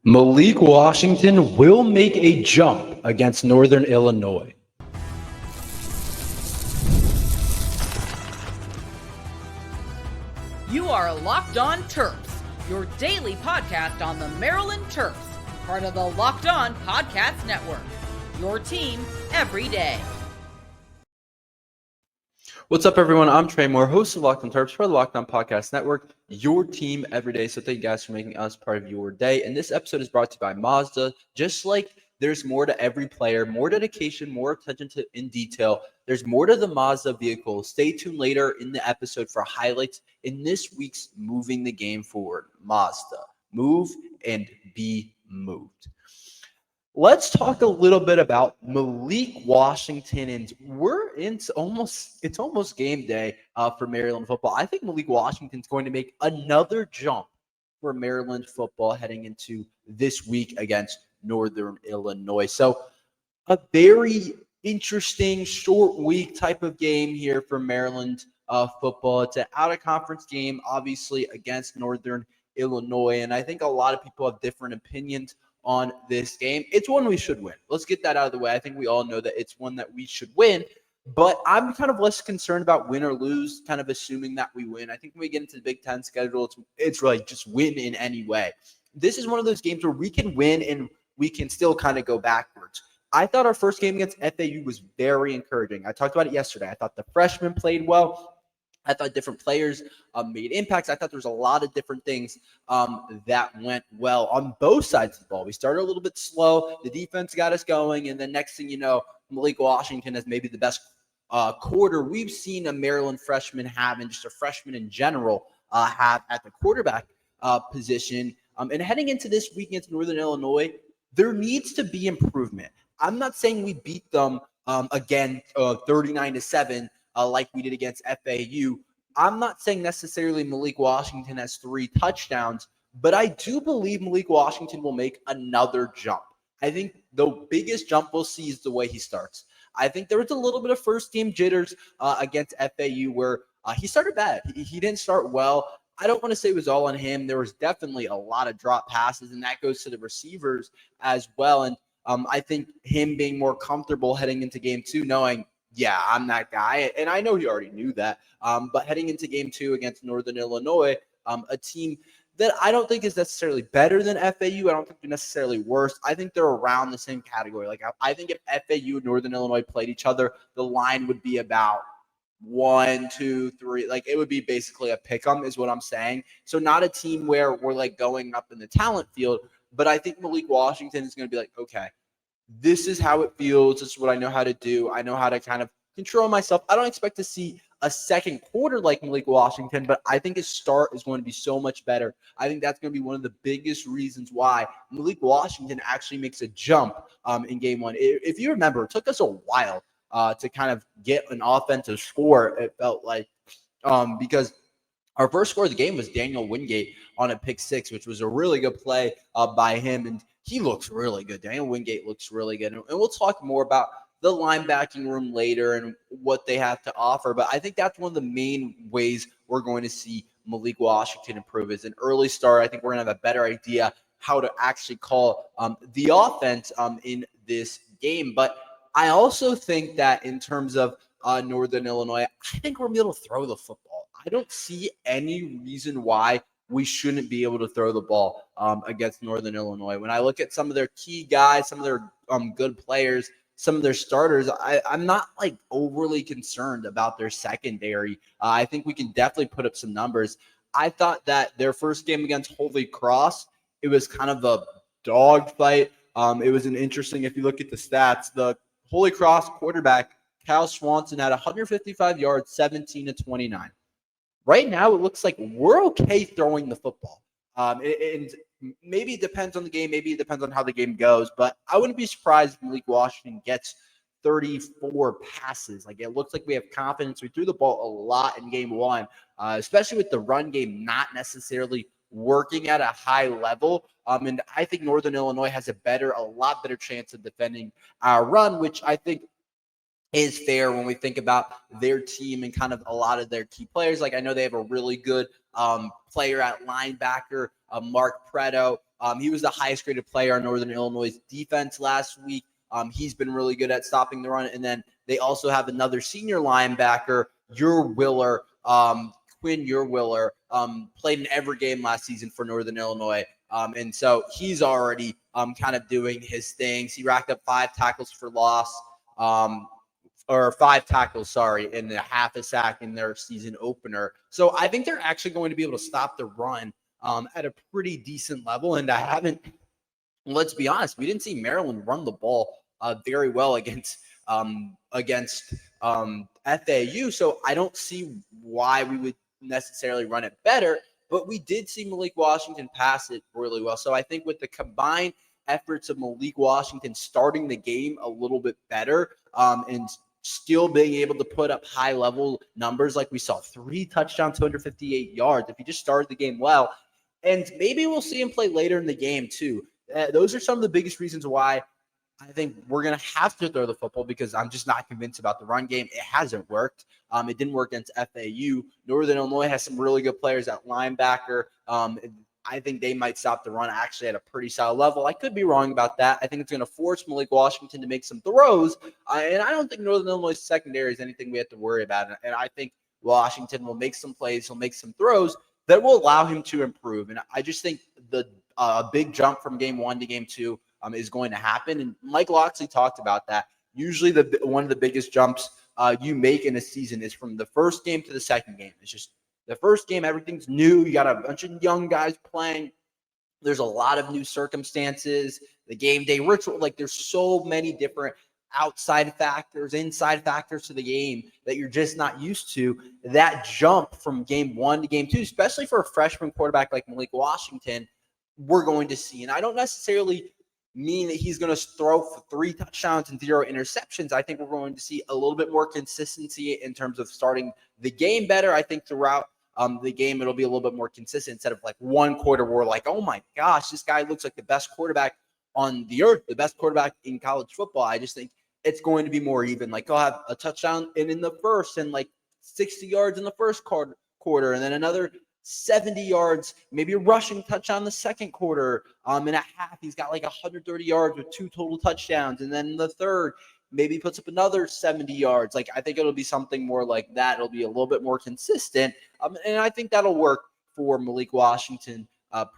Malik Washington will make a jump against Northern Illinois. You are Locked On Terps, your daily podcast on the Maryland Terps, part of the Locked On Podcast Network. Your team every day. What's up, everyone? I'm Tre Moore, host of Locked On Terps for the Locked On Podcast Network, your team every day. So thank you guys for making us part of your day. And this episode is brought to you by Mazda. Just like there's more to every player, more dedication, more attention to in detail, there's more to the Mazda vehicle. Stay tuned later in the episode for highlights in this week's Moving the Game Forward. Mazda, move and be moved. Let's talk a little bit about Malik Washington, and it's almost game day for Maryland football. I think Malik Washington's going to make another jump for Maryland football heading into this week against Northern Illinois. So a very interesting short week type of game here for Maryland football. It's an out-of-conference game, obviously, against Northern Illinois, and I think a lot of people have different opinions on this game. It's one we should win. Let's get that out of the way. I think we all know that it's one that we should win, but I'm kind of less concerned about win or lose, kind of assuming that we win. I think when we get into the Big Ten schedule, it's really just win in any way. This is one of those games where we can win and we can still kind of go backwards. I thought our first game against FAU was very encouraging. I talked about it yesterday. I thought the freshmen played well. I thought different players made impacts. I thought there was a lot of different things that went well on both sides of the ball. We started a little bit slow. The defense got us going. And then next thing you know, Malik Washington has maybe the best quarter we've seen a Maryland freshman have, and just a freshman in general have at the quarterback position. And heading into this week against Northern Illinois, there needs to be improvement. I'm not saying we beat them again 39-7. Like we did against FAU. I'm not saying necessarily Malik Washington has 3 touchdowns, but I do believe Malik Washington will make another jump. I think the biggest jump we'll see is the way he starts. I think there was a little bit of first-game jitters against FAU where he started bad. He didn't start well. I don't want to say it was all on him. There was definitely a lot of drop passes, and that goes to the receivers as well. And I think him being more comfortable heading into game 2, knowing, yeah, I'm that guy. And I know he already knew that. But heading into game 2 against Northern Illinois, a team that I don't think is necessarily better than FAU. I don't think they're necessarily worse. I think they're around the same category. Like, I think if FAU and Northern Illinois played each other, the line would be about 1, 2, 3. Like, it would be basically a pick-em is what I'm saying. So not a team where we're, like, going up in the talent field. But I think Malik Washington is going to be like, okay, this is how it feels. This is what I know how to do. I know how to kind of control myself. I don't expect to see a second quarter like Malik Washington, but I think his start is going to be so much better. I think that's going to be one of the biggest reasons why Malik Washington actually makes a jump in game 1. If you remember, it took us a while to kind of get an offensive score, it felt like, because our first score of the game was Daniel Wingate on a pick 6, which was a really good play by him, and he looks really good. Daniel Wingate looks really good. And we'll talk more about the linebacking room later and what they have to offer. But I think that's one of the main ways we're going to see Malik Washington improve is an early start. I think we're going to have a better idea how to actually call the offense in this game. But I also think that in terms of Northern Illinois, I think we're going to be able to throw the football. I don't see any reason why we shouldn't be able to throw the ball against Northern Illinois. When I look at some of their key guys, some of their good players, some of their starters, I'm not like overly concerned about their secondary. I think we can definitely put up some numbers. I thought that their first game against Holy Cross, it was kind of a dogfight. It was an interesting, if you look at the stats, the Holy Cross quarterback, Kyle Swanson, had 155 yards, 17-29. Right now, it looks like we're okay throwing the football. And maybe it depends on the game. Maybe it depends on how the game goes. But I wouldn't be surprised if Malik Washington gets 34 passes. Like, it looks like we have confidence. We threw the ball a lot in game 1, especially with the run game not necessarily working at a high level. And I think Northern Illinois has a lot better chance of defending our run, which I think is fair when we think about their team and kind of a lot of their key players. Like, I know they have a really good player at linebacker Mark Preto. He was the highest graded player on Northern Illinois' defense last week. He's been really good at stopping the run. And then they also have another senior linebacker, Quinn Urwiller, played in every game last season for Northern Illinois. And so he's already kind of doing his things. He racked up 5 tackles for loss, or 5 tackles, and a half a sack in their season opener. So I think they're actually going to be able to stop the run at a pretty decent level. And let's be honest, we didn't see Maryland run the ball very well against FAU. So I don't see why we would necessarily run it better, but we did see Malik Washington pass it really well. So I think with the combined efforts of Malik Washington starting the game a little bit better and still being able to put up high level numbers, like we saw 3 touchdowns, 258 yards, if he just started the game well, and maybe we'll see him play later in the game too. Those are some of the biggest reasons why I think we're going to have to throw the football, because I'm just not convinced about the run game. It hasn't worked. It didn't work against FAU. Northern Illinois has some really good players at linebacker. I think they might stop the run actually at a pretty solid level. I could be wrong about that. I think it's going to force Malik Washington to make some throws. And I don't think Northern Illinois secondary is anything we have to worry about. And I think Washington will make some plays. He'll make some throws that will allow him to improve. And I just think a big jump from game 1 to game 2 is going to happen. And Mike Locksley talked about that. Usually one of the biggest jumps you make in a season is from the first game to the second game. It's just the first game, everything's new. You got a bunch of young guys playing. There's a lot of new circumstances. The game day ritual, like there's so many different outside factors, inside factors to the game that you're just not used to. That jump from game 1 to game 2, especially for a freshman quarterback like Malik Washington, we're going to see. And I don't necessarily mean that he's going to throw for 3 touchdowns and 0 interceptions. I think we're going to see a little bit more consistency in terms of starting the game better. I think throughout the game, it'll be a little bit more consistent instead of like one quarter where we're like, oh my gosh, this guy looks like the best quarterback on the earth, the best quarterback in college football. I just think it's going to be more even. Like he'll have a touchdown in the first and like 60 yards in the first quarter, and then another 70 yards, maybe a rushing touchdown in the second quarter. In a half, he's got like 130 yards with 2 total touchdowns. And then in the third, maybe puts up another 70 yards. Like I think it'll be something more like that. It'll be a little bit more consistent. And I think that'll work for Malik Washington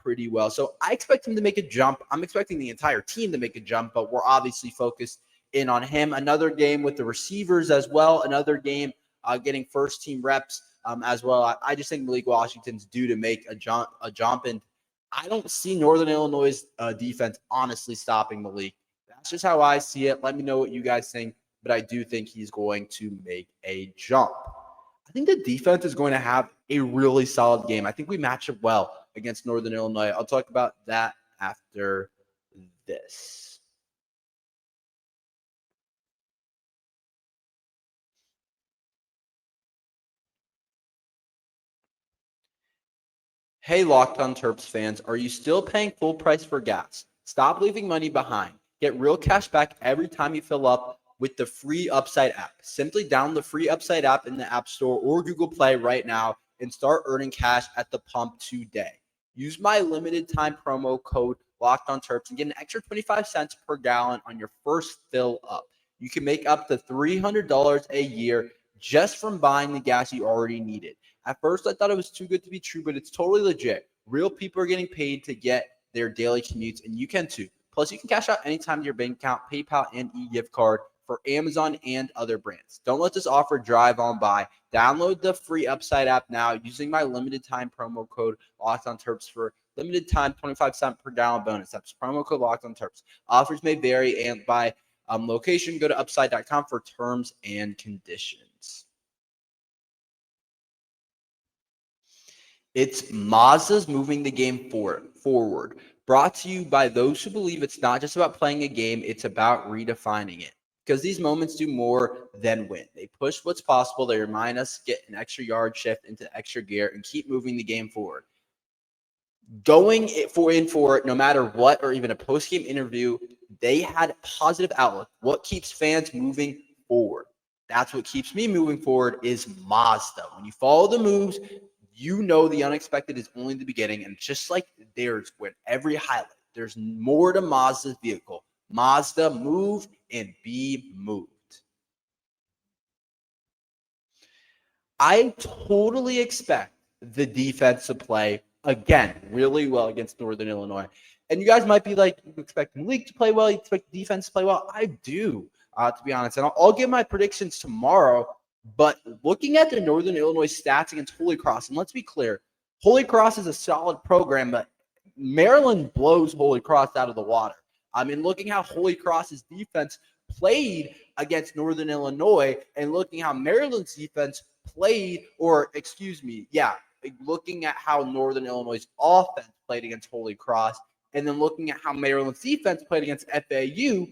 pretty well. So I expect him to make a jump. I'm expecting the entire team to make a jump, but we're obviously focused in on him. Another game with the receivers as well. Another game getting first team reps as well. I just think Malik Washington's due to make a jump, and I don't see Northern Illinois' defense honestly stopping Malik. That's just how I see it. Let me know what you guys think, but I do think he's going to make a jump. I think the defense is going to have a really solid game. I think we match up well against Northern Illinois. I'll talk about that after this. Hey, Locked on Terps fans, are you still paying full price for gas? Stop leaving money behind. Get real cash back every time you fill up with the free Upside app. Simply download the free Upside app in the App Store or Google Play right now and start earning cash at the pump today. Use my limited time promo code Locked on Terps and get an extra 25 cents per gallon on your first fill up. You can make up to $300 a year just from buying the gas you already needed. At first, I thought it was too good to be true, but it's totally legit. Real people are getting paid to get their daily commutes, and you can too. Plus, you can cash out anytime to your bank account, PayPal, and e-gift card for Amazon and other brands. Don't let this offer drive on by. Download the free Upside app now using my limited time promo code Locked on Terps for limited time 25 cent per gallon bonus. That's promo code Locked on Terps. Offers may vary and by location. Go to upside.com for terms and conditions. It's Mazda's moving the game forward. Brought to you by those who believe it's not just about playing a game, it's about redefining it. Because these moments do more than win. They push what's possible. They remind us to get an extra yard shift into extra gear and keep moving the game forward. Going for it, no matter what, or even a post-game interview, they had positive outlook. What keeps fans moving forward? That's what keeps me moving forward is Mazda. When you follow the moves, You know the unexpected is only the beginning, and just like there's with every highlight, there's more to Mazda's vehicle. Mazda, move and be moved. I totally expect the defense to play, again, really well against Northern Illinois. And you guys might be like, you expect Malik to play well, you expect the defense to play well. I do, to be honest. And I'll give my predictions tomorrow. But looking at the Northern Illinois stats against Holy Cross, and let's be clear, Holy Cross is a solid program, but Maryland blows Holy Cross out of the water. I mean, looking how Holy Cross's defense played against Northern Illinois and looking how Maryland's defense played, looking at how Northern Illinois' offense played against Holy Cross, and then looking at how Maryland's defense played against FAU,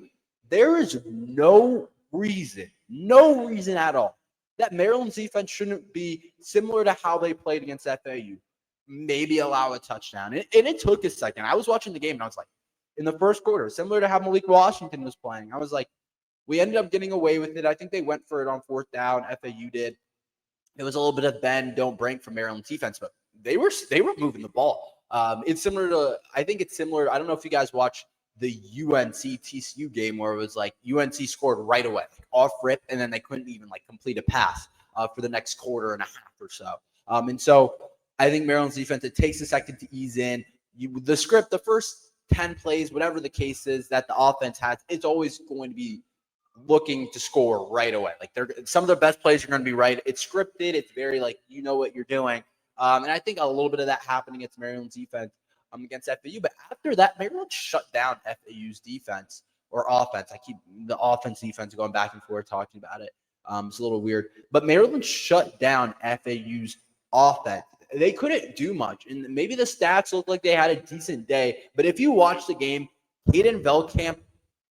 there is no reason at all that Maryland's defense shouldn't be similar to how they played against FAU. Maybe allow a touchdown. And it took a second. I was watching the game, and I was like, in the first quarter, similar to how Malik Washington was playing, I was like, we ended up getting away with it. I think they went for it on fourth down. FAU did. It was a little bit of bend, don't break from Maryland's defense, but they were moving the ball. It's similar to, I think it's similar. I don't know if you guys watched the UNC TCU game where it was like UNC scored right away, off rip, and then they couldn't even complete a pass for the next quarter and a half or so. And so I think Maryland's defense, it takes a second to ease in. The first 10 plays, whatever the case is that the offense has, it's always going to be looking to score right away. Some of the best plays are going to be right. It's scripted. It's very you know what you're doing. And I think a little bit of that happened against Maryland's defense against FAU. But after that, Maryland shut down FAU's defense or offense. I keep the offense defense going back and forth talking about it. It's a little weird. But Maryland shut down FAU's offense. They couldn't do much. And maybe the stats look like they had a decent day. But if you watch the game, Hayden Velkamp,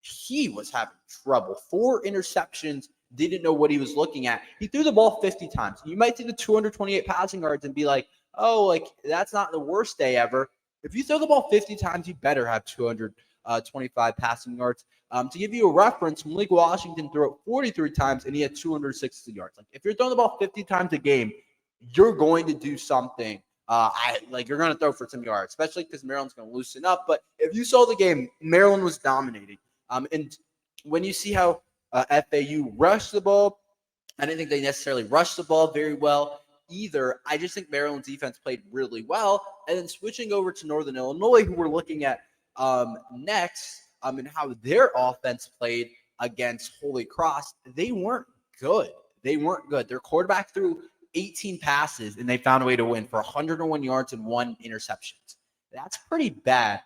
he was having trouble. 4 interceptions, didn't know what he was looking at. He threw the ball 50 times. You might see the 228 passing yards and be like, that's not the worst day ever. If you throw the ball 50 times, you better have 225 passing yards. To give you a reference, Malik Washington threw it 43 times, and he had 260 yards. If you're throwing the ball 50 times a game, you're going to do something. You're going to throw for some yards, especially because Maryland's going to loosen up. But if you saw the game, Maryland was dominating. And when you see how FAU rushed the ball, I didn't think they necessarily rushed the ball very well either. I just think Maryland's defense played really well. And then switching over to Northern Illinois, who we're looking at next, and how their offense played against Holy Cross, they weren't good. Their quarterback threw 18 passes, and they found a way to win for 101 yards and 1 interception. That's pretty bad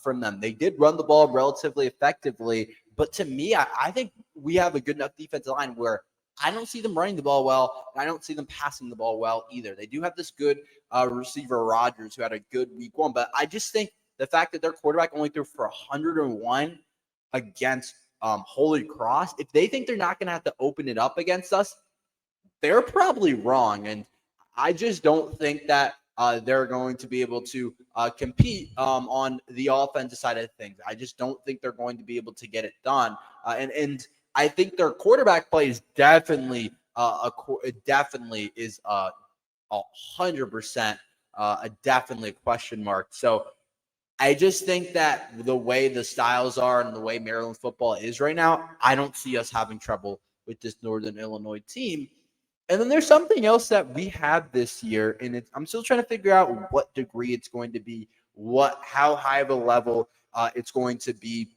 from them. They did run the ball relatively effectively, but to me, I think we have a good enough defensive line where I don't see them running the ball well, and I don't see them passing the ball well either. They do have this good receiver, Rogers, who had a good week 1, but I just think the fact that their quarterback only threw for 101 against Holy Cross, if they think they're not going to have to open it up against us, they're probably wrong. And I just don't think that they're going to be able to compete on the offensive side of things. I just don't think they're going to be able to get it done. And I think their quarterback play is definitely 100% definitely a question mark. So I just think that the way the styles are and the way Maryland football is right now, I don't see us having trouble with this Northern Illinois team. And then there's something else that we have this year, and I'm still trying to figure out what degree it's going to be, how high of a level it's going to be,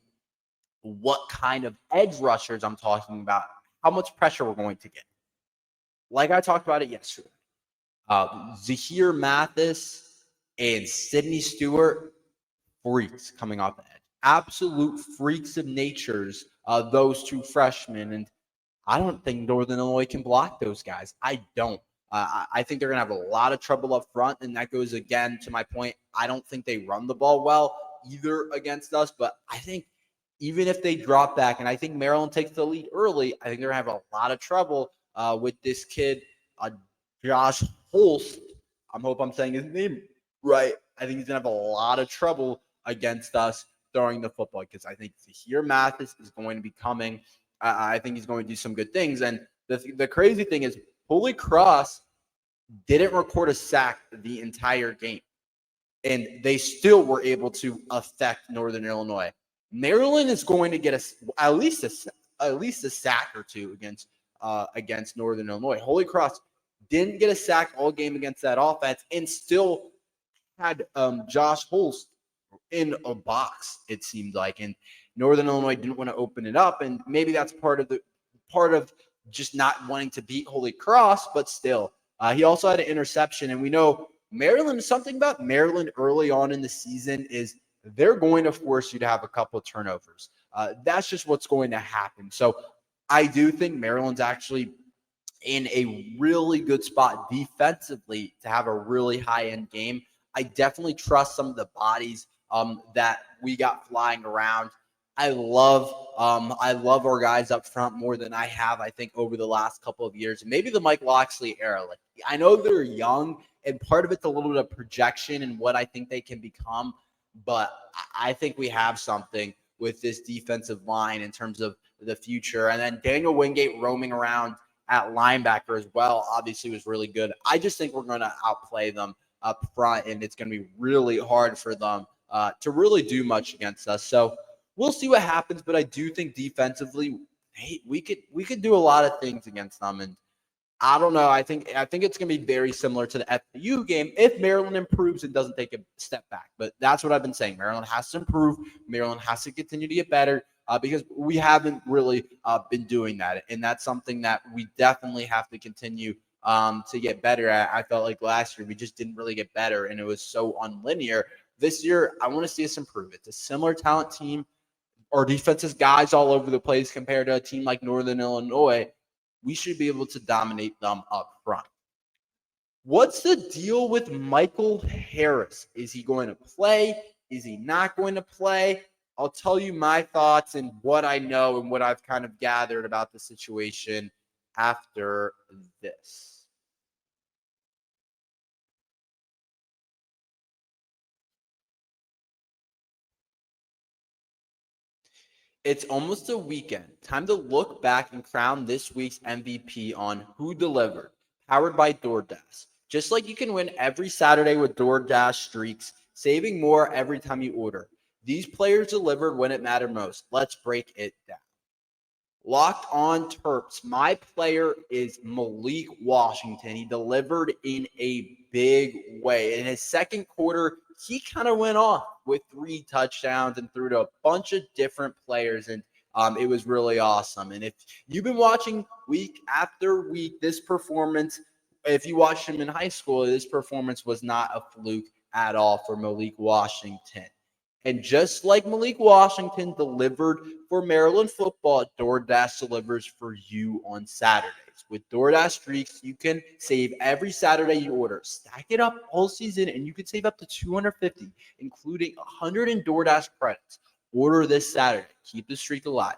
what kind of edge rushers I'm talking about, how much pressure we're going to get. Like I talked about it yesterday, Zahir Mathis and Sidney Stewart, freaks coming off the edge. Absolute freaks of natures, those 2 freshmen. And I don't think Northern Illinois can block those guys. I don't. I think they're going to have a lot of trouble up front, and that goes again to my point. I don't think they run the ball well either against us, but I think even if they drop back, and I think Maryland takes the lead early, I think they're going to have a lot of trouble with this kid, Josh Holst. I hope I'm saying his name right. I think he's going to have a lot of trouble against us throwing the football because I think Zahir Mathis is going to be coming. I think he's going to do some good things. And the crazy thing is Holy Cross didn't record a sack the entire game, and they still were able to affect Northern Illinois. Maryland is going to get at least a sack or two against Northern Illinois. Holy Cross didn't get a sack all game against that offense, and still had Josh Holst in a box, it seemed like, and Northern Illinois didn't want to open it up, and maybe that's part of just not wanting to beat Holy Cross, but still. He also had an interception, and we know something about Maryland early on in the season is they're going to force you to have a couple of turnovers. That's just what's going to happen. So I do think Maryland's actually in a really good spot defensively to have a really high-end game. I definitely trust some of the bodies that we got flying around. I love our guys up front more than I have, I think, over the last couple of years. And maybe the Mike Locksley era. Like, I know they're young, and part of it's a little bit of projection and what I think they can become. But I think we have something with this defensive line in terms of the future. And then Daniel Wingate roaming around at linebacker as well, obviously was really good. I just think we're going to outplay them up front, and it's going to be really hard for them to really do much against us. So we'll see what happens, but I do think defensively, we could do a lot of things against them. And I don't know. I think it's going to be very similar to the FAU game if Maryland improves and doesn't take a step back. But that's what I've been saying. Maryland has to improve. Maryland has to continue to get better because we haven't really been doing that. And that's something that we definitely have to continue to get better at. I felt like last year we just didn't really get better, and it was so unlinear. This year, I want to see us improve. It's a similar talent team. Our defense is guys all over the place compared to a team like Northern Illinois. We should be able to dominate them up front. What's the deal with Michael Harris? Is he going to play? Is he not going to play? I'll tell you my thoughts and what I know and what I've kind of gathered about the situation after this. It's almost a weekend. Time to look back and crown this week's MVP on Who Delivered, powered by DoorDash. Just like you can win every Saturday with DoorDash streaks, saving more every time you order. These players delivered when it mattered most. Let's break it down. Locked on Terps. My player is Malik Washington. He delivered in a big way. In his second quarter, he kind of went off with 3 touchdowns and threw to a bunch of different players, and it was really awesome. And if you've been watching week after week, this performance, if you watched him in high school, this performance was not a fluke at all for Malik Washington. And just like Malik Washington delivered for Maryland football, DoorDash delivers for you on Saturdays. With DoorDash streaks, you can save every Saturday you order. Stack it up all season, and you can save up to $250, including 100 in DoorDash credits. Order this Saturday. Keep the streak alive.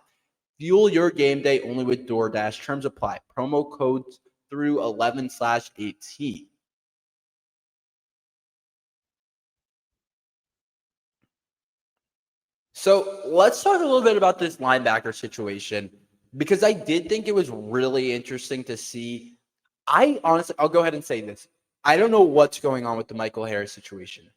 Fuel your game day only with DoorDash. Terms apply. Promo codes through 11/18. So let's talk a little bit about this linebacker situation, because I did think it was really interesting to see. I'll go ahead and say this. I don't know what's going on with the Michael Harris situation.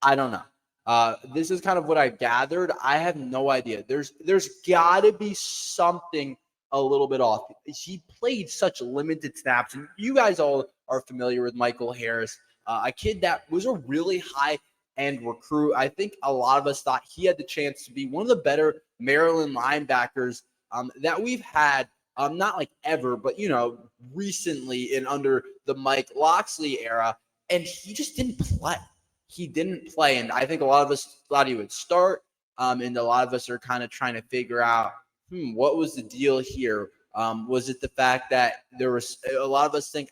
I don't know. This is kind of what I've gathered. I have no idea. There's got to be something a little bit off. He played such limited snaps, and you guys all are familiar with Michael Harris, a kid that was a really high-end recruit. I think a lot of us thought he had the chance to be one of the better Maryland linebackers that we've had, not like ever, but, recently and under the Mike Locksley era, and he just didn't play. He didn't play, and I think a lot of us thought he would start, and a lot of us are kind of trying to figure out, what was the deal here? Was it the fact that there was a lot of us think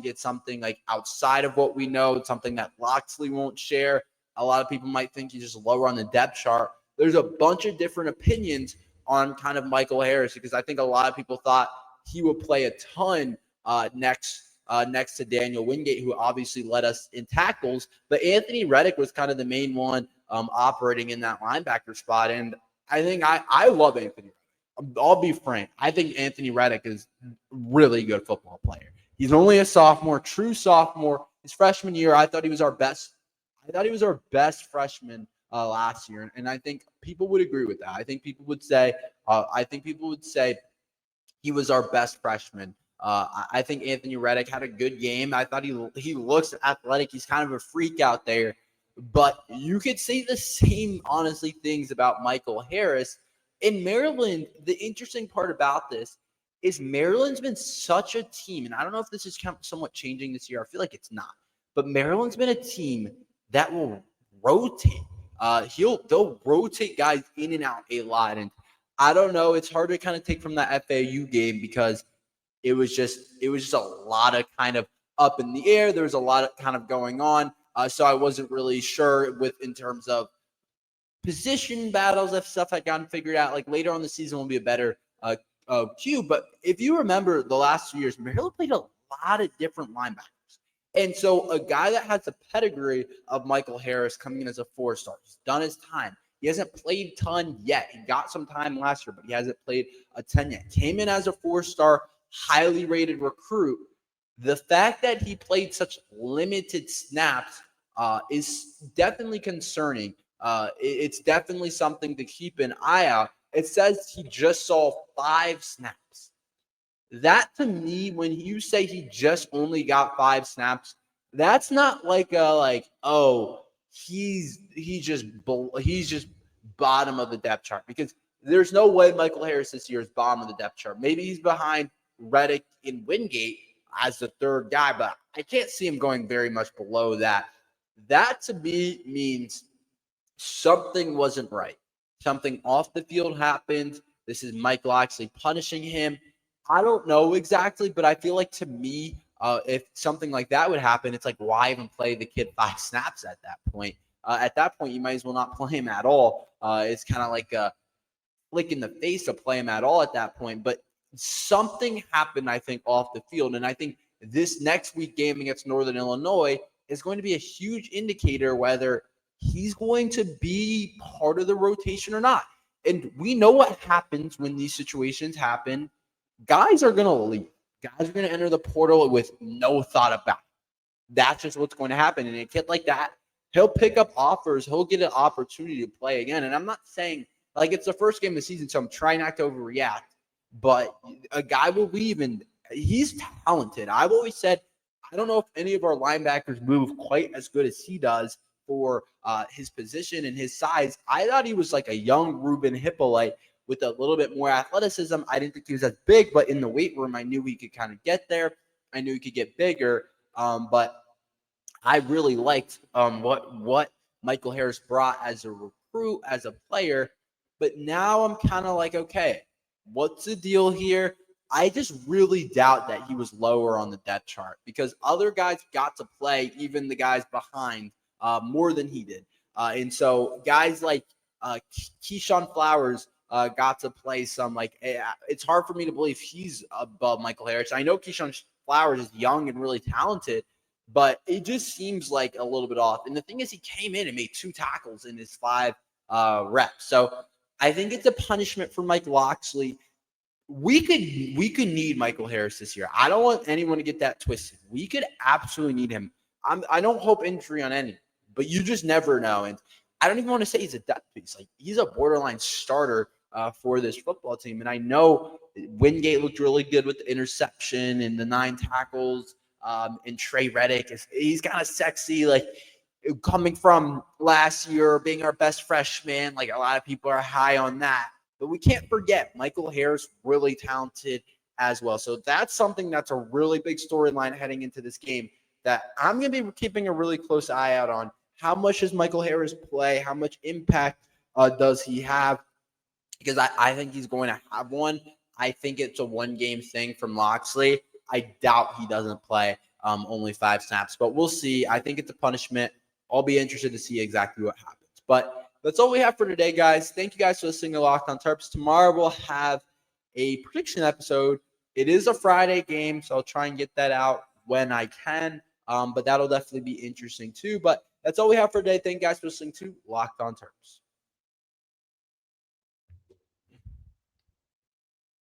it's something like outside of what we know, it's something that Locksley won't share. A lot of people might think he's just lower on the depth chart. There's a bunch of different opinions on kind of Michael Harris, because I think a lot of people thought he would play a ton next to Daniel Wingate, who obviously led us in tackles. But Anthony Reddick was kind of the main one operating in that linebacker spot. And I think I love Anthony Reddick. I'll be frank. I think Anthony Reddick is a really good football player. He's only a sophomore, true sophomore. His freshman year, I thought he was our best. I thought he was our best freshman last year, and I think people would agree with that. I think people would say he was our best freshman. I think Anthony Reddick had a good game. I thought he looks athletic. He's kind of a freak out there. But you could say the same, honestly, things about Michael Harris. In Maryland, the interesting part about this is Maryland's been such a team, and I don't know if this is somewhat changing this year. I feel like it's not. But Maryland's been a team that will rotate. They'll rotate guys in and out a lot. And I don't know. It's hard to kind of take from that FAU game because it was just a lot of kind of up in the air. There was a lot of kind of going on. So I wasn't really sure in terms of position battles, if stuff had gotten figured out. Like later on the season will be a better cue. But if you remember the last 2 years, Maryland played a lot of different linebackers. And so a guy that has the pedigree of Michael Harris coming in as a 4-star, he's done his time. He hasn't played a ton yet. He got some time last year, but he hasn't played a ton yet. Came in as a 4-star, highly rated recruit. The fact that he played such limited snaps is definitely concerning. It's definitely something to keep an eye out. It says he just saw 5 snaps. That to me, when you say he just only got 5 snaps, that's not like he's just bottom of the depth chart, because there's no way Michael Harris this year is bottom of the depth chart. Maybe he's behind Reddick and Wingate as the 3rd guy, but I can't see him going very much below that. That to me means something wasn't right. Something off the field happened. This is Mike Locksley punishing him. I don't know exactly, but I feel like to me, if something like that would happen, it's like, why even play the kid 5 snaps at that point? At that point, you might as well not play him at all. It's kind of like a flick in the face to play him at all at that point. But something happened, I think, off the field. And I think this next week game against Northern Illinois is going to be a huge indicator whether he's going to be part of the rotation or not. And we know what happens when these situations happen. Guys are going to leave. Guys are going to enter the portal with no thought about it. That's just what's going to happen. And a kid like that, he'll pick up offers. He'll get an opportunity to play again. And I'm not saying, like, it's the first game of the season, so I'm trying not to overreact. But a guy will leave, and he's talented. I've always said, I don't know if any of our linebackers move quite as good as he does for his position and his size. I thought he was like a young Ruben Hippolyte with a little bit more athleticism. I didn't think he was as big, but in the weight room, I knew he could kind of get there. I knew he could get bigger. But I really liked what Michael Harris brought as a recruit, as a player. But now I'm kind of like, okay, what's the deal here? I just really doubt that he was lower on the depth chart, because other guys got to play, even the guys behind, more than he did. And so guys like Keyshawn Flowers got to play some. Like, it's hard for me to believe he's above Michael Harris. I know Keyshawn Flowers is young and really talented, but it just seems like a little bit off. And the thing is, he came in and made 2 tackles in his 5 reps. So I think it's a punishment for Mike Locksley. We could need Michael Harris this year. I don't want anyone to get that twisted. We could absolutely need him. I don't hope injury on any, but you just never know. And I don't even want to say he's a depth piece. Like, he's a borderline starter for this football team. And I know Wingate looked really good with the interception and the 9 tackles. And Tre Reddick he's kind of sexy, like coming from last year being our best freshman. Like, a lot of people are high on that. But we can't forget Michael Harris, really talented as well. So that's something that's a really big storyline heading into this game that I'm going to be keeping a really close eye out on. How much does Michael Harris play? How much impact does he have? Because I think he's going to have one. I think it's a 1-game thing from Locksley. I doubt he doesn't play only 5 snaps, but we'll see. I think it's a punishment. I'll be interested to see exactly what happens. But that's all we have for today, guys. Thank you guys for listening to Locked on Terps. Tomorrow we'll have a prediction episode. It is a Friday game, so I'll try and get that out when I can. But that'll definitely be interesting too. But that's all we have for today. Thank you guys for listening to Locked on Terps.